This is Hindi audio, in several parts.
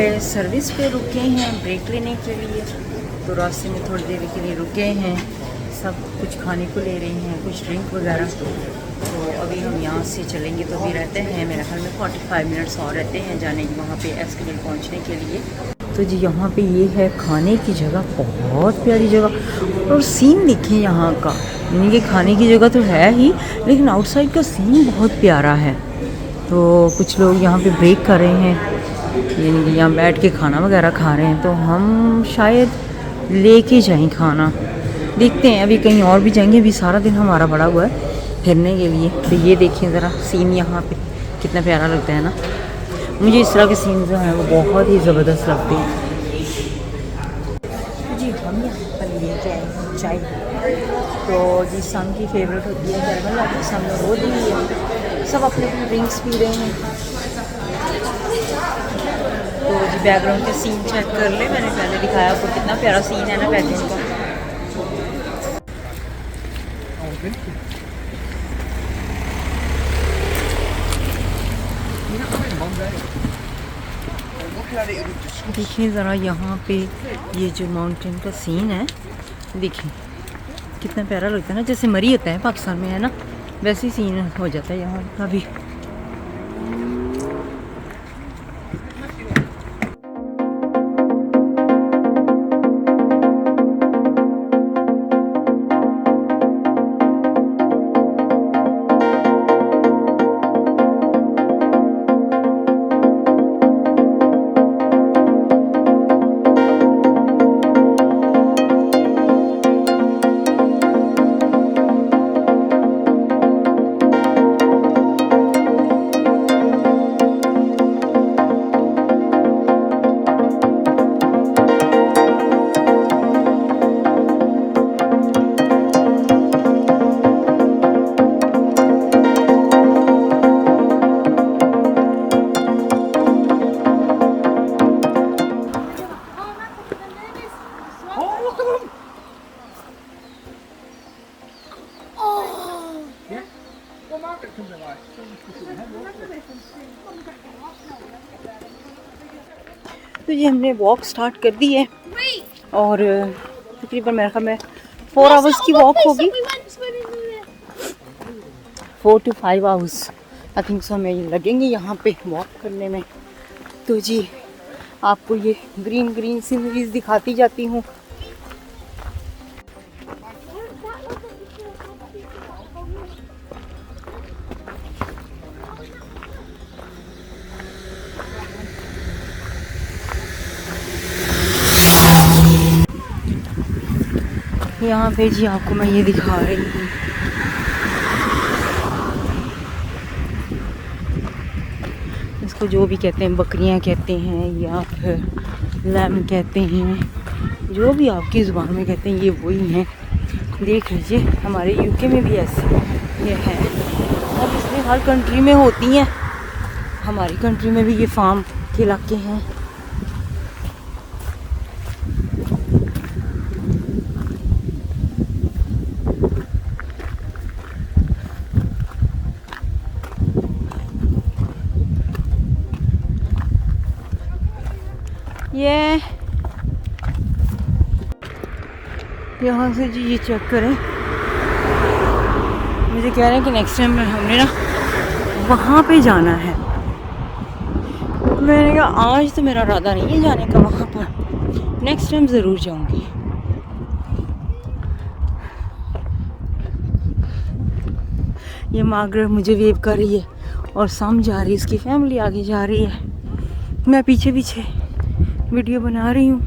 पे सर्विस पे रुके हैं ब्रेक लेने के लिए, तो रास्ते में थोड़ी देर के लिए रुके हैं। सब कुछ खाने को ले रहे हैं, कुछ ड्रिंक वगैरह। तो अभी हम यहाँ से चलेंगे, तो अभी रहते हैं मेरे ख्याल में 45 मिनट्स और रहते हैं जाने वहाँ पे एस्कलेट पहुँचने के लिए। तो जी यहाँ पे ये है खाने की जगह, बहुत प्यारी जगह। और सीन देखें यहाँ का, यानी कि खाने की जगह तो है ही, लेकिन आउटसाइड का सीन बहुत प्यारा है। तो कुछ लोग यहाँ पे ब्रेक कर रहे हैं, यानी कि यहाँ बैठ के खाना वगैरह खा रहे हैं। तो हम शायद लेके जाएं खाना, देखते हैं। अभी कहीं और भी जाएंगे, अभी सारा दिन हमारा पड़ा हुआ है फिरने के लिए। तो ये देखिए ज़रा सीन यहाँ पे कितना प्यारा लगता है ना। मुझे इस तरह के सीन जो हैं वो बहुत ही ज़बरदस्त लगते हैं। जी हम यहाँ पर लेके आए हैं चाय। तो जी सम की फेवरेट होती है कैरमल वाली, सम ने वो दी है। सब अपने अपने ड्रिंक्स पी रहे हैं। तो जी बैकग्राउंड के सीन चेक कर ले, मैंने पहले दिखाया आपको कितना प्यारा सीन है ना बैकग्राउंड का। देखिए ज़रा यहाँ पे ये जो माउंटेन का सीन है, देखिए कितना प्यारा लगता है ना, जैसे मरी होता है पाकिस्तान में है ना, वैसे ही सीन हो जाता है यहाँ का भी। तो ये हमने वॉक स्टार्ट कर दी है और तकरीबन मेरे ख्याल में 4 आवर्स की वॉक होगी, 4 to 5 hours I think so हमें लगेंगे यहाँ पे वॉक करने में। तो जी आपको ये ग्रीन ग्रीन सीनरीज दिखाती जाती हूँ। यहाँ पे जी आपको मैं ये दिखा रही हूँ, इसको जो भी कहते हैं, बकरियाँ कहते हैं या फिर लैम कहते हैं, जो भी आपकी ज़ुबान में कहते हैं, ये वही हैं। देख लीजिए हमारे यूके में भी ऐसे ये है, और इसमें हर कंट्री में होती हैं। हमारी कंट्री में भी ये फार्म के इलाके हैं। ये यहाँ से जी ये चेक करें, मुझे कह रहे हैं कि नेक्स्ट टाइम हमने ना वहाँ पे जाना है। मैंने कहा आज तो मेरा इरादा नहीं है जाने का वहाँ पर, नेक्स्ट टाइम ज़रूर जाऊँगी। ये मार्गरेट मुझे वेव कर रही है और सम जा रही है, इसकी फैमिली आगे जा रही है, मैं पीछे पीछे वीडियो बना रही हूँ।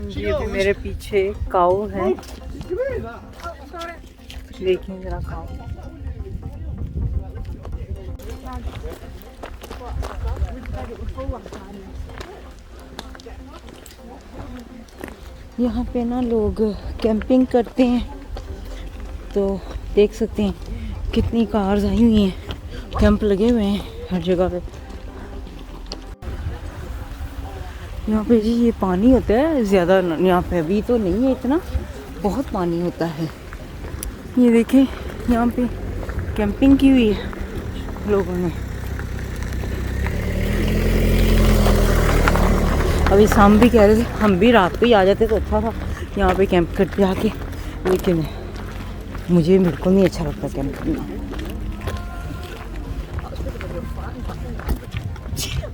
ये भी मेरे पीछे काऊ है, देखिए जरा काऊ। यहाँ पे ना लोग कैंपिंग करते हैं, तो देख सकते हैं कितनी कार्स आई हुई हैं, कैंप लगे हुए हैं हर जगह पे। यहाँ पे जी ये पानी होता है ज़्यादा, यहाँ पे अभी तो नहीं है इतना, बहुत पानी होता है। ये देखें यहाँ पे कैंपिंग की हुई है लोगों ने। अभी शाम भी कह रहे थे हम भी रात को ही आ जाते तो अच्छा था यहाँ पे कैंप करते आके, लेकिन मुझे बिल्कुल नहीं अच्छा लगता कैंप करना।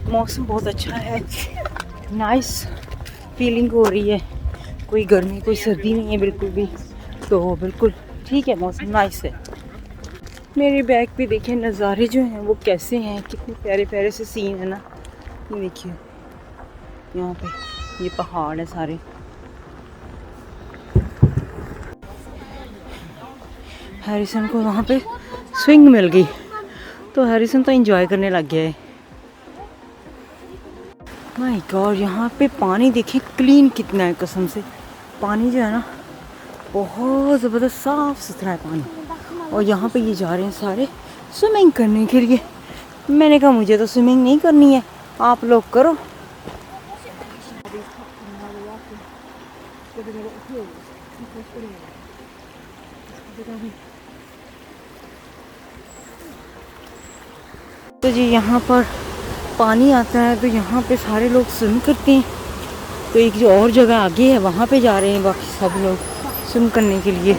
मौसम बहुत अच्छा है, नाइस फीलिंग हो रही है, कोई गर्मी कोई सर्दी नहीं है बिल्कुल भी, तो बिल्कुल ठीक है, मौसम नाइस है। मेरे बैग पे देखें नज़ारे जो हैं वो कैसे हैं, कितने प्यारे प्यारे से सीन है ना। ये देखिए यहाँ पे ये पहाड़ है सारे। हैरिसन को वहाँ पे स्विंग मिल गई तो हैरिसन तो एंजॉय करने लग गया है। माय गॉड, यहाँ पे पानी देखिए क्लीन कितना है, कसम से पानी जो है ना बहुत ज़बरदस्त साफ़ सुथरा है पानी। और यहाँ पे ये जा रहे हैं सारे स्विमिंग करने के लिए। मैंने कहा मुझे तो स्विमिंग नहीं करनी है, आप लोग करो। तो जी यहाँ पर पानी आता है तो यहाँ पे सारे लोग स्विम करते हैं। तो एक जो और जगह आगे है वहाँ पे जा रहे हैं बाकी सब लोग स्विम करने के लिए।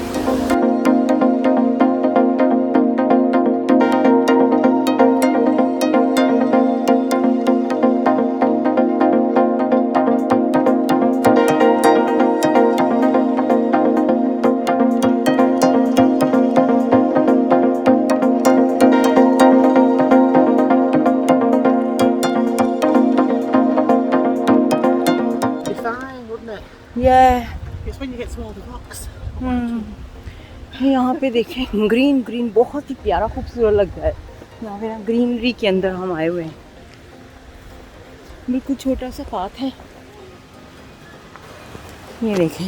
यहाँ पे देखें ग्रीन ग्रीन बहुत ही प्यारा खूबसूरत लगता है। यहाँ पे ना ग्रीनरी के अंदर हम आए हुए हैं। बिल्कुल छोटा सा पाथ है, ये देखें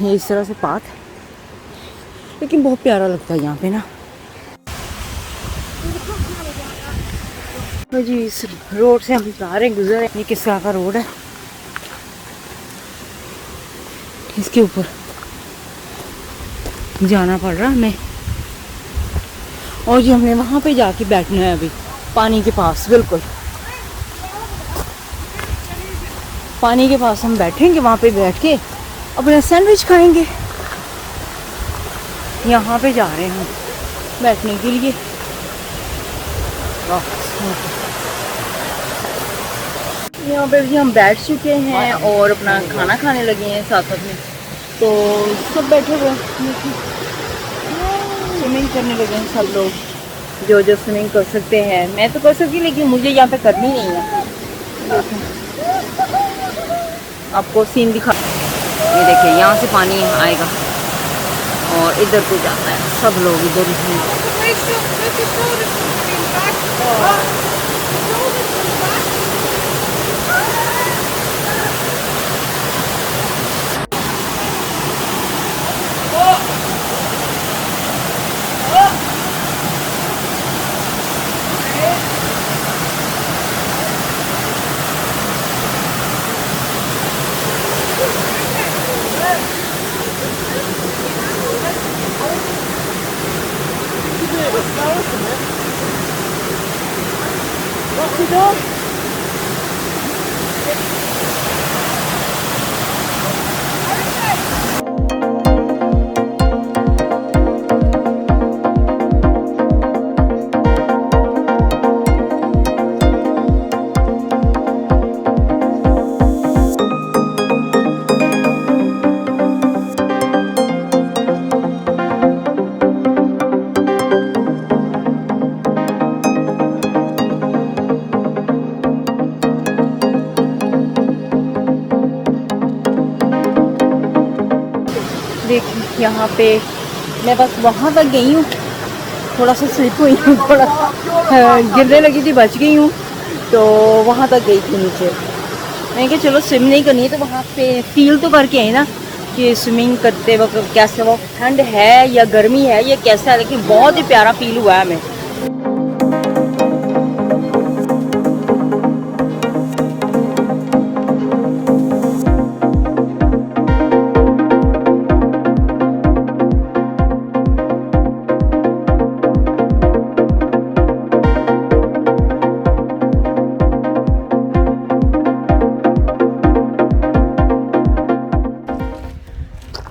ये इस तरह से पाथ है, लेकिन बहुत प्यारा लगता है यहाँ पे ना। तो जी इस रोड से हम जा रहे हैं, गुजर रहे हैं। ये किस तरह का रोड है, इसके ऊपर जाना पड़ रहा हमें। और जी हमने वहाँ पे जाके बैठना है अभी पानी के पास, बिल्कुल पानी के पास हम बैठेंगे, वहाँ पे बैठ के अपना सैंडविच खाएंगे। यहाँ पे जा रहे हैं हम बैठने के लिए। यहाँ पे भी हम बैठ चुके हैं और अपना खाना खाने लगे हैं साथ साथ में। तो सब बैठे हुए स्विमिंग करने लगे हैं सब लोग, जो जो स्विमिंग कर सकते हैं। मैं तो कर सकती, लेकिन मुझे यहाँ पे करनी नहीं है। आपको सीन दिखा, ये देखिए यहाँ से पानी आएगा और इधर को जाता है, सब लोग इधर ही। देखिए यहाँ पे मैं बस वहाँ तक गई हूँ थोड़ा सा स्लिप हुई हूँ, थोड़ा गिरने लगी थी, बच गई हूँ। तो वहाँ तक गई थी नीचे। मैंने कहा चलो स्विम नहीं करनी है तो वहाँ पे फील तो करके आई ना कि स्विमिंग करते वक्त कैसे वो ठंड है या गर्मी है या कैसा है, लेकिन बहुत ही प्यारा फील हुआ है हमें।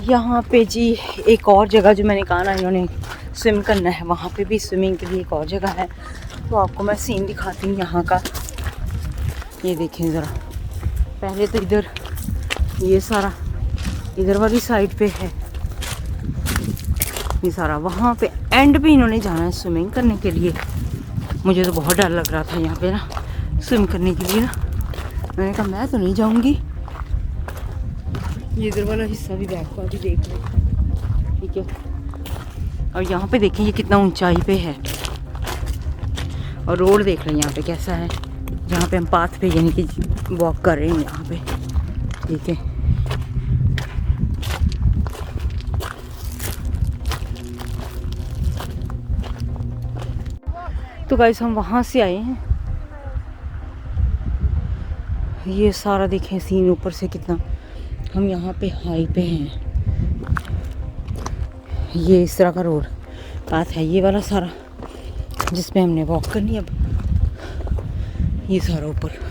यहाँ पे जी एक और जगह जो मैंने कहा ना इन्होंने स्विम करना है, वहाँ पे भी स्विमिंग के लिए एक और जगह है। तो आपको मैं सीन दिखाती हूँ यहाँ का। ये देखें ज़रा, पहले तो इधर ये सारा इधर वाली साइड पे है ये सारा, वहाँ पे एंड पे इन्होंने जाना है स्विमिंग करने के लिए। मुझे तो बहुत डर लग रहा था यहाँ पे ना स्विम करने के लिए ना, मैंने कहा मैं तो नहीं जाऊँगी। ये इधर वाला हिस्सा भी बैक का भी देख लें, ठीक है। और यहाँ पे देखें ये कितना ऊंचाई पे है, और रोड देख लें यहाँ पे कैसा है, जहाँ पे हम पाथ पे यानी कि वॉक कर रहे हैं यहाँ पे, ठीक है। तो गाइस हम वहाँ से आए हैं, ये सारा देखें सीन ऊपर से कितना, हम यहाँ पे हाई पे हैं। ये इस तरह का रोड पाथ है ये वाला सारा, जिसमें हमने वॉक करनी है। अब ये सारा ऊपर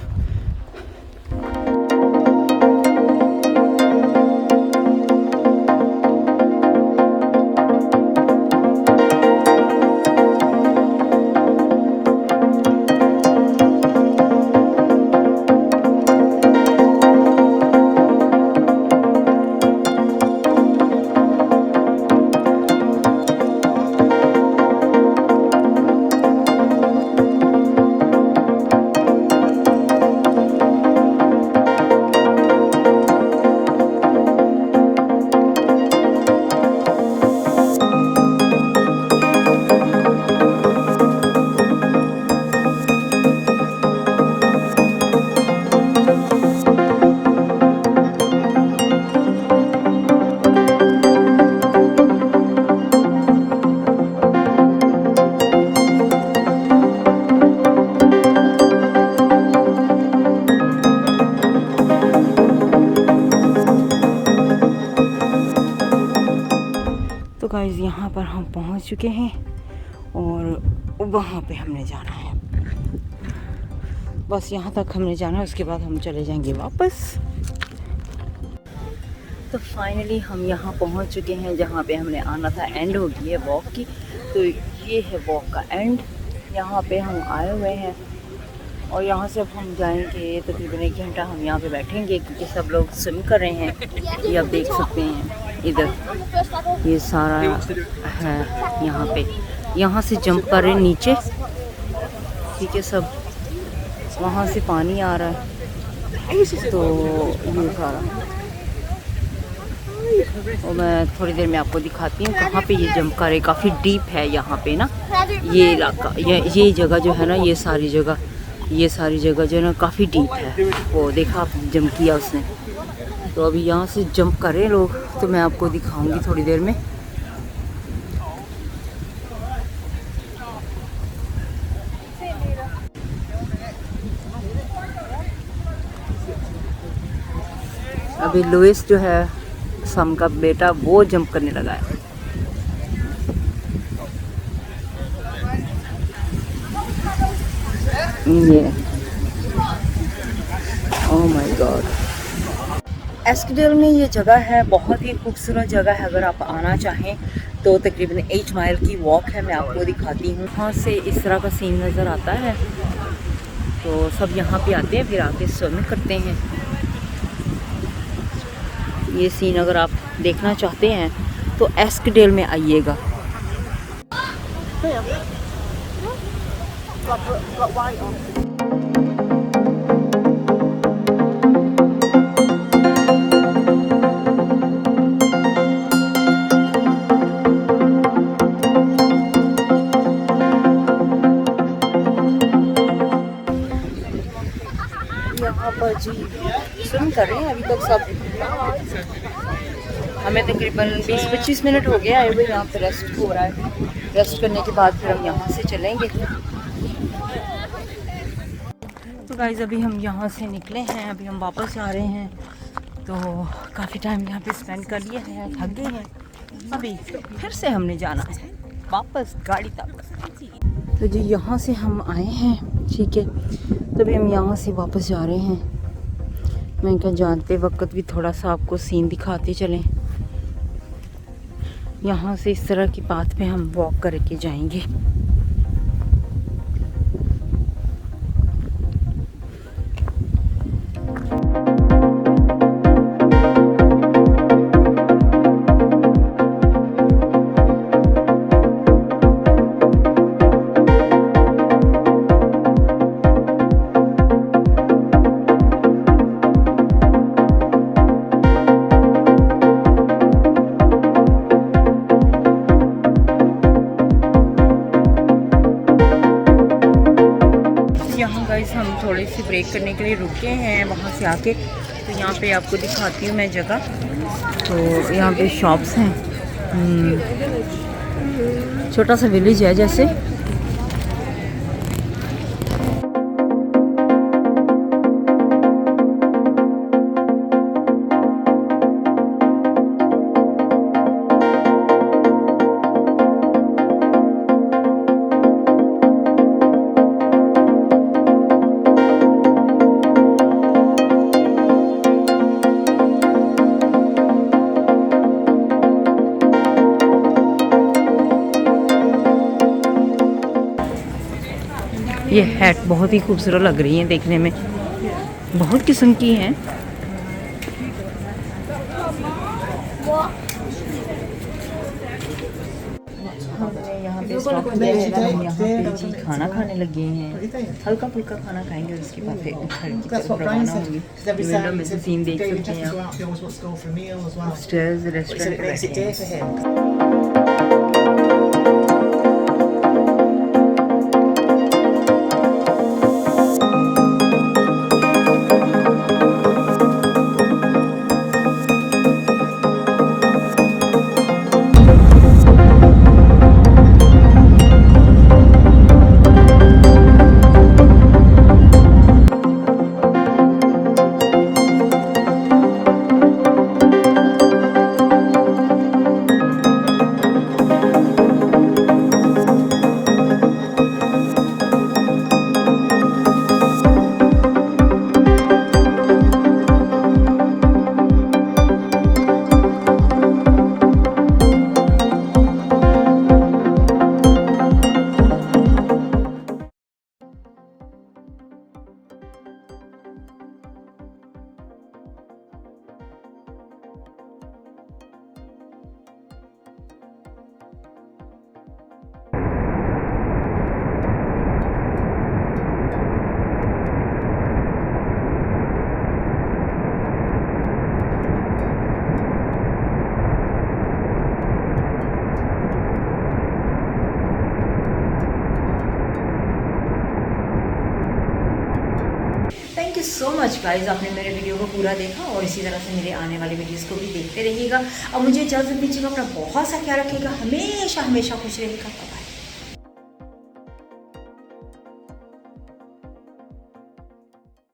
गाइस यहाँ पर हम पहुँच चुके हैं और वहाँ पे हमने जाना है। बस यहाँ तक हमने जाना है, उसके बाद हम चले जाएंगे वापस। तो फाइनली हम यहाँ पहुँच चुके हैं जहाँ पे हमने आना था। एंड हो गई है वॉक की, तो ये है वॉक का एंड। यहाँ पे हम आए हुए हैं और यहाँ से अब हम जाएंगे तकरीबन 1 घंटा हम यहाँ पे बैठेंगे, क्योंकि सब लोग स्विम कर रहे हैं। ये आप देख सकते हैं इधर ये सारा है यहाँ पे, यहाँ से जंप कर रहे हैं नीचे, ठीक है। सब वहाँ से पानी आ रहा है, तो ये सारा, और मैं थोड़ी देर में आपको दिखाती हूँ कहाँ पे ये जंप कर रहे। काफ़ी डीप है यहाँ पे ना ये इलाका, ये जगह जो है ना, ये सारी जगह जो है ना काफ़ी डीप है। वो देखा आप जंप किया उसने, तो अभी यहाँ से जंप कर रहे लोग, तो मैं आपको दिखाऊंगी थोड़ी देर में। अभी लुइस जो है सम का बेटा, वो जंप करने लगा है। ये ओह माय गॉड, एस्कडेल में ये जगह है, बहुत ही खूबसूरत जगह है। अगर आप आना चाहें तो तकरीबन 8 माइल की वॉक है, मैं आपको दिखाती हूँ। वहाँ से इस तरह का सीन नज़र आता है, तो सब यहाँ पे आते हैं, फिर आके स्विमिंग करते हैं। ये सीन अगर आप देखना चाहते हैं तो एस्कडेल में आइएगा। जी स्विम कर रहे हैं अभी तक सब। हमें तकरीबन 20-25 मिनट हो गया आए हुए यहाँ पे, रेस्ट हो रहा है। रेस्ट करने के बाद फिर हम यहाँ से चलेंगे। तो गाइस अभी हम यहाँ से निकले हैं, अभी हम वापस आ रहे हैं। तो काफ़ी टाइम यहाँ पे स्पेंड कर लिए हैं, थक गए हैं। अभी फिर से हमने जाना है वापस गाड़ी तक। तो जी यहाँ से हम आए हैं, ठीक है। तो अभी हम यहाँ से वापस जा रहे हैं। मैं क्या जानते वक्त भी थोड़ा सा आपको सीन दिखाते चलें। यहाँ से इस तरह की पाथ पे हम वॉक करके जाएंगे। गाइस हम थोड़ी सी ब्रेक करने के लिए रुके हैं वहाँ से आके। तो यहाँ पे आपको दिखाती हूँ मैं जगह। तो यहाँ पे शॉप्स हैं, छोटा सा विलेज है जैसे। ये हैट बहुत ही खूबसूरत लग रही है देखने में, बहुत किस्म की हैं। हमने यहाँ पे स्टॉप किया है, हम यहाँ पे जी खाना खाने लगे हैं। हल्का फुल्का खाना खाएंगे और उसके बाद फिर घर की तरफ रवाना होंगे। विंडो में से सीन देख सकते हैं आप, स्टेयर्स रेस्टोरेंट बैठे हैं। सो मच गाइज, आपने मेरे वीडियो को पूरा देखा और इसी तरह से मेरे आने वाले वीडियोस को भी देखते रहिएगा। और मुझे इजाज़त दीजिएगा, अपना बहुत सा ख्याल रखिएगा, हमेशा हमेशा खुश रहेगा। बाय।